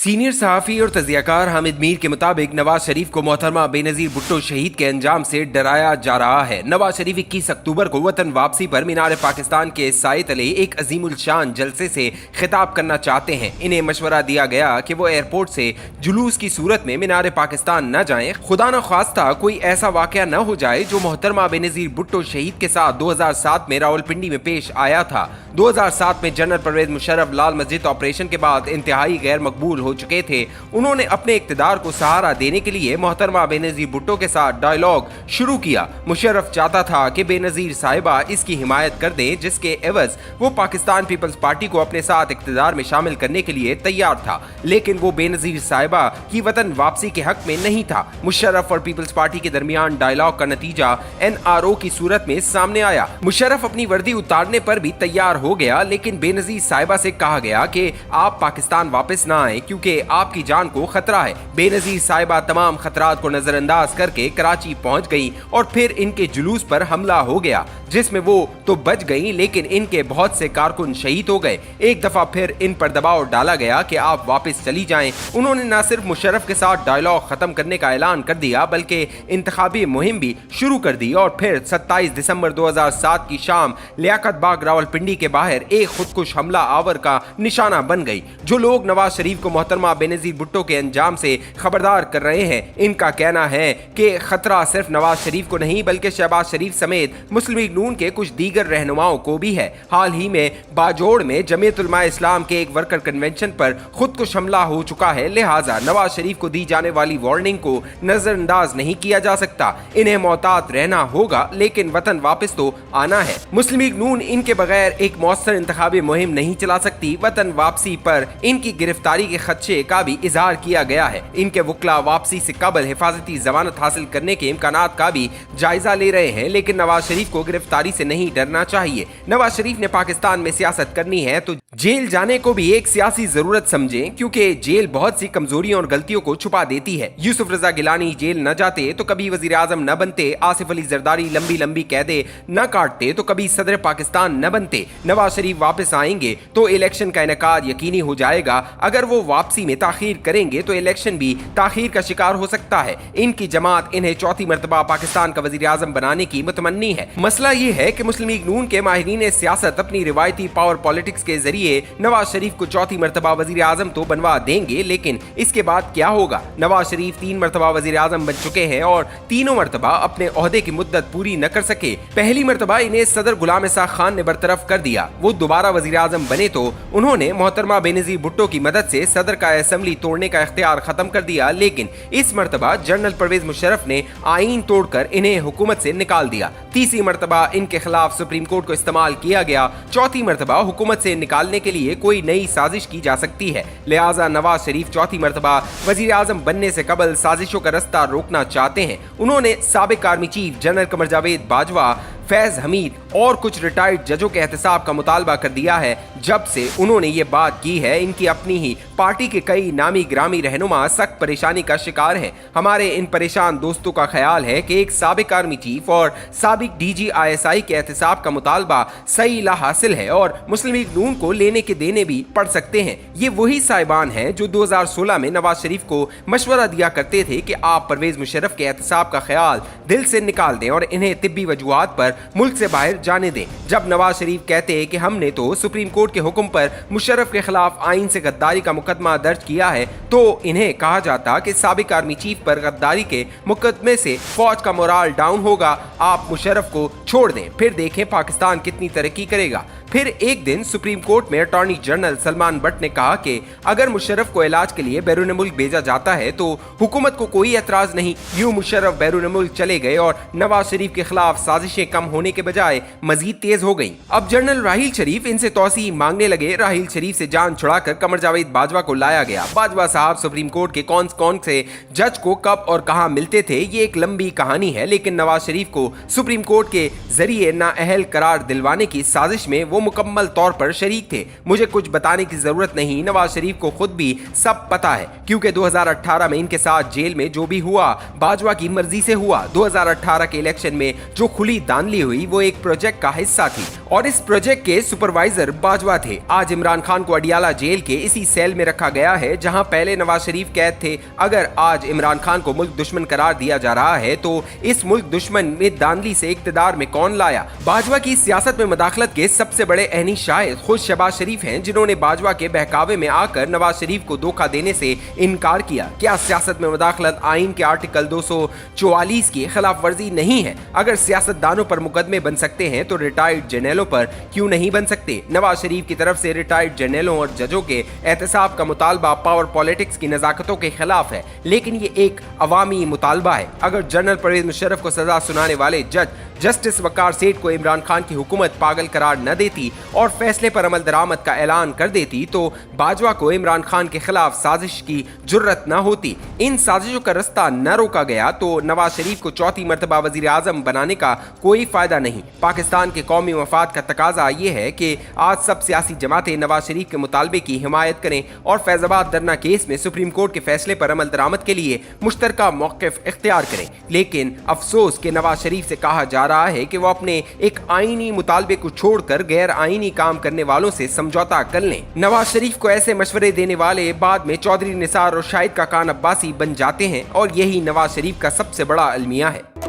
Senior सहाफ़ी और तजियाकार हामिद मीर के मुताबिक नवाज शरीफ को मोहतरमा बेनज़ीर भुट्टो शहीद के अंजाम से डराया जा रहा है। नवाज शरीफ 21 अक्टूबर को वतन वापसी पर मीनार पाकिस्तान के साए तले एक अजीमुल शान जलसे से खिताब करना चाहते हैं। इन्हें मशवरा दिया गया कि वो एयरपोर्ट से जुलूस की सूरत में मीनार पाकिस्तान न जाएं। खुदा न ख्वास्ता कोई ऐसा वाक़या न हो जाए जो मोहतरमा बेनज़ीर भुट्टो शहीद के साथ 2007 में रावलपिंडी में पेश आया था। 2007 में जनरल परवेज मुशर्रफ लाल मस्जिद ऑपरेशन के बाद इंतहाई गैर मकबूल हो चुके थे। उन्होंने अपने इक्तदार को सहारा देने के लिए मोहतरमा बेनज़ीर भुट्टो के साथ डायलॉग शुरू किया। मुशर्रफ चाहता था कि बेनज़ीर साहिबा इसकी हिमायत कर दें, जिसके एवज वो पाकिस्तान पीपल्स पार्टी को अपने साथ इक्तदार में शामिल करने के लिए तैयार था, लेकिन वो बेनज़ीर साहिबा की वतन वापसी के हक में नहीं था। मुशर्रफ और पीपल्स पार्टी के दरमियान डायलॉग का नतीजा NRO की सूरत में सामने आया। मुशर्रफ अपनी वर्दी उतारने पर भी तैयार हो गया, लेकिन बेनज़ीर साहिबा से कहा गया कि आप पाकिस्तान वापस ना आए क्योंकि आपकी जान को खतरा है। बेनज़ीर साहिबा तमाम खतरात को नजरअंदाज करके कराची पहुंच गई और फिर इनके जुलूस पर हमला हो गया, जिसमें वो तो बच गई लेकिन इनके बहुत से कारकुन शहीद हो गए। एक दफा फिर इन पर दबाव डाला गया कि आप वापस चली जाएं। उन्होंने न सिर्फ मुशर्रफ के साथ डायलॉग खत्म करने का ऐलान कर दिया बल्कि इंतखाबी मुहिम भी शुरू कर दी और फिर 27 दिसंबर 2007 की शाम लियाकत बाग रावलपिंडी के बाहर एक खुदकुश हमला आवर का निशाना बन गई। जो लोग नवाज शरीफ को मोहतरमा बेनज़ीर भुट्टो के अंजाम से खबरदार कर रहे हैं, इनका कहना है कि खतरा सिर्फ नवाज शरीफ को नहीं बल्कि शहबाज शरीफ समेत मुस्लिम लीग नून के कुछ दीगर रहनुमाओं को भी है। हाल ही में बाजोड़ में जमीयत उलमा इस्लाम के एक वर्कर कन्वेंशन पर खुदकुश हमला हो चुका है, लिहाजा नवाज शरीफ को दी जाने वाली वार्निंग को नजरअंदाज नहीं किया जा सकता। इन्हें मोहतात रहना होगा, लेकिन वतन वापस तो आना है। मुस्लिम लीग नून इनके बगैर एक मौसर इंतखाबी मुहिम नहीं चला सकती। वतन वापसी पर इनकी गिरफ्तारी के खदशे का भी इजहार किया गया है। इनके वकला वापसी से कबल हिफाजती जमानत हासिल करने के इम्कानात का भी जायजा ले रहे हैं, लेकिन नवाज शरीफ को गिरफ्तारी से नहीं डरना चाहिए। नवाज शरीफ ने पाकिस्तान में सियासत करनी है तो जेल जाने को भी एक सियासी जरूरत समझें, क्योंकि जेल बहुत सी कमजोरियों और गलतियों को छुपा देती है। यूसुफ रजा गिलानी जेल न जाते तो कभी वजीर आजम न बनते। आसिफ अली जरदारी लंबी लंबी कैदे न काटते तो कभी सदर पाकिस्तान न बनते। नवाज शरीफ वापस आएंगे तो इलेक्शन का इनेकाद यकीनी हो जाएगा। अगर वो वापसी में ताखीर करेंगे तो इलेक्शन भी ताखीर का शिकार हो सकता है। इनकी जमात इन्हें चौथी मरतबा पाकिस्तान का वजीर आजम बनाने की मुतमन्नी है। मसला ये है कि मुस्लिम लीग नून के माहिरीन सियासत अपनी रिवायती पावर पॉलिटिक्स के जरिए नवाज शरीफ को चौथी मरतबा वजीर आजम तो बनवा देंगे, लेकिन इसके बाद क्या होगा? नवाज शरीफ 3 मरतबा वजीर आजम बन चुके हैं और तीनों मरतबा अपने ओहदे की मुद्दत पूरी न कर सके। पहली मरतबा इन्हें सदर गुलाम इसाक खान ने बरतरफ कर दिया। वो दोबारा वजीर आजम बने तो उन्होंने मोहतरमा बेनज़ीर भुट्टो की मदद से सदर का असेंबली तोड़ने का इख्तियार खत्म कर दिया, लेकिन इस मरतबा जनरल परवेज मुशर्रफ ने आईन तोड़कर इन्हें हुकूमत से निकाल दिया। तीसरी मरतबा इनके खिलाफ सुप्रीम कोर्ट को इस्तेमाल किया गया। चौथी मरतबा हुकूमत से निकालने के लिए कोई नई साजिश की जा सकती है, लिहाजा नवाज शरीफ चौथी मरतबा वजीर आजम बनने से कबल साजिशों का रास्ता रोकना चाहते हैं। उन्होंने साबिक army chief general Qamar Javed Bajwa, Faiz Hamid और कुछ रिटायर्ड जजों के एहतसाब का मुतालबा कर दिया है। जब से उन्होंने ये बात की है, इनकी अपनी ही पार्टी के कई नामी ग्रामी रहनुमा सख्त परेशानी का शिकार हैं। हमारे इन परेशान दोस्तों का ख्याल है कि एक साबिक आर्मी चीफ और साबिक DG ISI के एहतसाब का मुतालबा सही ला हासिल है और मुस्लिम लीग नून को लेने के देने भी पड़ सकते हैं। ये वही साहिबान हैं जो 2016 में नवाज शरीफ को मशवरा दिया करते थे कि आप परवेज मुशर्रफ के एहतसाब का ख्याल दिल से निकाल दें और इन्हें तिब्बी वजूहात पर मुल्क से बाहर जाने दें। जब नवाज शरीफ कहते हैं कि हमने तो सुप्रीम कोर्ट के हुक्म पर मुशर्रफ के खिलाफ आईन से गद्दारी का मुकदमा दर्ज किया है, तो इन्हें कहा जाता कि साबिक आर्मी चीफ पर गद्दारी के मुकदमे से फौज का मोराल डाउन होगा। आप मुशर्रफ को छोड़ दें, फिर देखें पाकिस्तान कितनी तरक्की करेगा। फिर एक दिन सुप्रीम कोर्ट में अटॉर्नी जनरल सलमान बट ने कहा कि अगर मुशर्रफ को इलाज के लिए बैरून मुल्क भेजा जाता है तो हुकूमत को कोई एतराज नहीं। यूं मुशर्रफ बैरून मुल्क चले गए और नवाज शरीफ के खिलाफ साजिशें कम होने के बजाय मजीद तेज हो गईं। अब जनरल राहील शरीफ इनसे तौसी मांगने लगे। राहील शरीफ से जान छुड़ाकर कमर जावेद बाजवा को लाया गया। बाजवा साहब सुप्रीम कोर्ट के कौन से जज को कब और कहां मिलते थे, ये एक लंबी कहानी है, लेकिन नवाज शरीफ को सुप्रीम कोर्ट के जरिए नाअहल करार दिलवाने की साजिश में वो मुकम्मल तौर पर शरीक थे। मुझे कुछ बताने की जरूरत नहीं, नवाज शरीफ को खुद भी सब पता है, क्योंकि 2018 में इनके साथ जेल में जो भी हुआ बाजवा की मर्जी से हुआ। 2018 के इलेक्शन में जो खुली धांधली हुई वो एक प्रोजेक्ट का हिस्सा थी और इस प्रोजेक्ट के सुपरवाइजर बाजवा थे। आज इमरान खान को अडियाला जेल के इसी सेल में रखा गया है जहां पहले नवाज शरीफ कैद थे। अगर आज इमरान खान को मुल्क दुश्मन करार दिया जा रहा है तो इस मुल्क दुश्मन में धांधली से इक्तदार में कौन लाया? बाजवा की सियासत में मदाखलत के सबसे बड़े एहनी शायद खुद शहबाज शरीफ हैं, जिन्होंने बाजवा के बहकावे में आकर नवाज शरीफ को धोखा देने से इनकार किया। क्या सियासत में मदाखलत आइन के आर्टिकल 244 की खिलाफ वर्जी नहीं है? अगर सियासतदानों पर मुकदमे बन सकते हैं तो रिटायर्ड जनरलों पर क्यों नहीं बन सकते? नवाज शरीफ की तरफ से रिटायर्ड जनरलों और जजों के एहतसाब का मुतालबा पावर पॉलिटिक्स की नजाकतों के खिलाफ है, लेकिन ये एक अवामी मुतालबा है। अगर जनरल परवेज मुशर्रफ को सजा सुनाने वाले जज जस्टिस वकार सेठ को इमरान खान की हुकूमत पागल करार न देती और फैसले पर अमल दरामद का ऐलान कर देती तो बाजवा को इमरान खान के खिलाफ साजिश की जुर्रत न होती। इन साजिशों का रास्ता न रोका गया तो नवाज शरीफ को चौथी मर्तबा वजीर आजम बनाने का कोई फायदा नहीं। पाकिस्तान के कौमी मफाद का तकाजा ये है कि आज सब सियासी जमातें नवाज शरीफ के मुतालबे की हिमायत करें और फैजाबाद धरना केस में सुप्रीम कोर्ट के फैसले पर अमल दरामद के लिए मुश्तरका मौक़िफ़ इख्तियार करें। लेकिन अफसोस के नवाज शरीफ से कहा जा रहा है कि वो अपने एक आईनी मुतालबे को छोड़कर गैर आईनी काम करने वालों से समझौता कर लें। नवाज शरीफ को ऐसे मशवरे देने वाले बाद में चौधरी निसार और शाहिद का कान अब्बासी बन जाते हैं और यही नवाज शरीफ का सबसे बड़ा अलमिया है।